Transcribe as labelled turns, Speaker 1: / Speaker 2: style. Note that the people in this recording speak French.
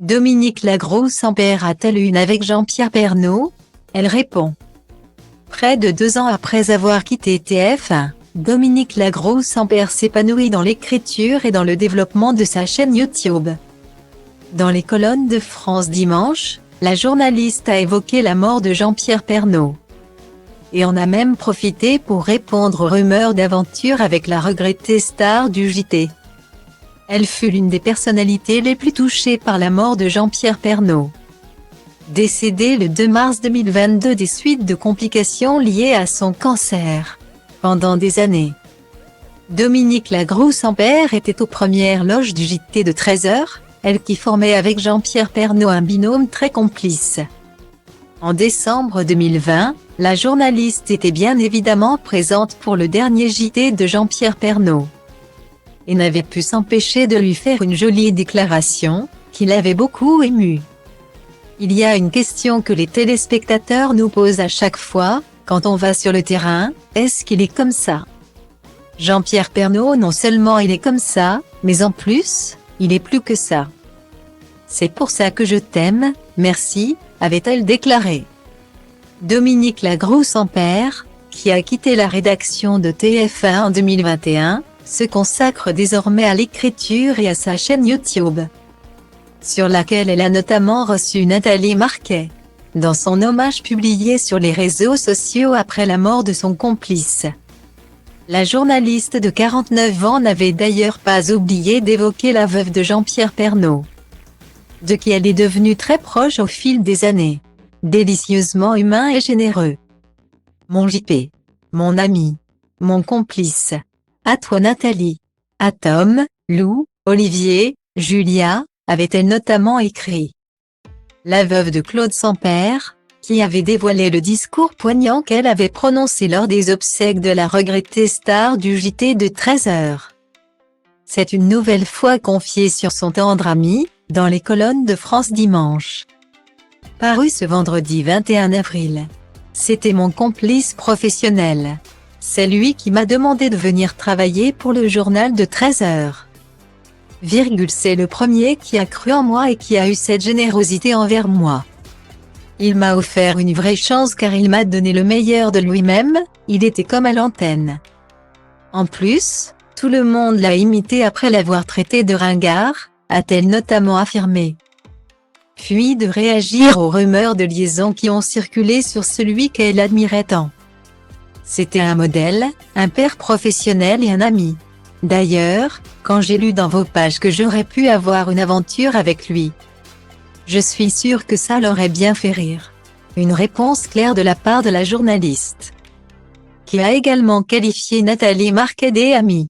Speaker 1: Dominique Lagroux-Sampere a-t-elle une avec Jean-Pierre Pernaut? Elle répond. Près de 2 ans après avoir quitté TF1, Dominique Lagroux-Sampere s'épanouit dans l'écriture et dans le développement de sa chaîne YouTube. Dans les colonnes de France Dimanche, la journaliste a évoqué la mort de Jean-Pierre Pernaut. Et en a même profité pour répondre aux rumeurs d'aventure avec la regrettée star du JT. Elle fut l'une des personnalités les plus touchées par la mort de Jean-Pierre Pernaut. Décédé le 2 mars 2022 des suites de complications liées à son cancer. Pendant des années, Dominique Lagroux-Sampere était aux premières loges du JT de 13h, elle qui formait avec Jean-Pierre Pernaut un binôme très complice. En décembre 2020, la journaliste était bien évidemment présente pour le dernier JT de Jean-Pierre Pernaut. Et n'avait pu s'empêcher de lui faire une jolie déclaration, qui l'avait beaucoup ému. Il y a une question que les téléspectateurs nous posent à chaque fois, quand on va sur le terrain, est-ce qu'il est comme ça? Jean-Pierre Pernaut non seulement il est comme ça, mais en plus, il est plus que ça. C'est pour ça que je t'aime, merci, avait-elle déclaré. Dominique Lagroux-Sampere, qui a quitté la rédaction de TF1 en 2021, se consacre désormais à l'écriture et à sa chaîne YouTube, sur laquelle elle a notamment reçu Nathalie Marquet, dans son hommage publié sur les réseaux sociaux après la mort de son complice. La journaliste de 49 ans n'avait d'ailleurs pas oublié d'évoquer la veuve de Jean-Pierre Pernaut, de qui elle est devenue très proche au fil des années. Délicieusement humain et généreux. Mon JP. Mon ami. Mon complice. À toi Nathalie. À Tom, Lou, Olivier, Julia, avait-elle notamment écrit. La veuve de Claude Sampere, qui avait dévoilé le discours poignant qu'elle avait prononcé lors des obsèques de la regrettée star du JT de 13h. C'est une nouvelle fois confiée sur son tendre ami, dans les colonnes de France Dimanche. Paru ce vendredi 21 avril. C'était mon complice professionnel. C'est lui qui m'a demandé de venir travailler pour le journal de 13h. C'est le premier qui a cru en moi et qui a eu cette générosité envers moi. Il m'a offert une vraie chance car il m'a donné le meilleur de lui-même, il était comme à l'antenne. En plus, tout le monde l'a imité après l'avoir traité de ringard, a-t-elle notamment affirmé. Puis de réagir aux rumeurs de liaison qui ont circulé sur celui qu'elle admirait tant. C'était un modèle, un père professionnel et un ami. D'ailleurs, quand j'ai lu dans vos pages que j'aurais pu avoir une aventure avec lui, je suis sûre que ça l'aurait bien fait rire. Une réponse claire de la part de la journaliste, qui a également qualifié Nathalie Marquet d'amis.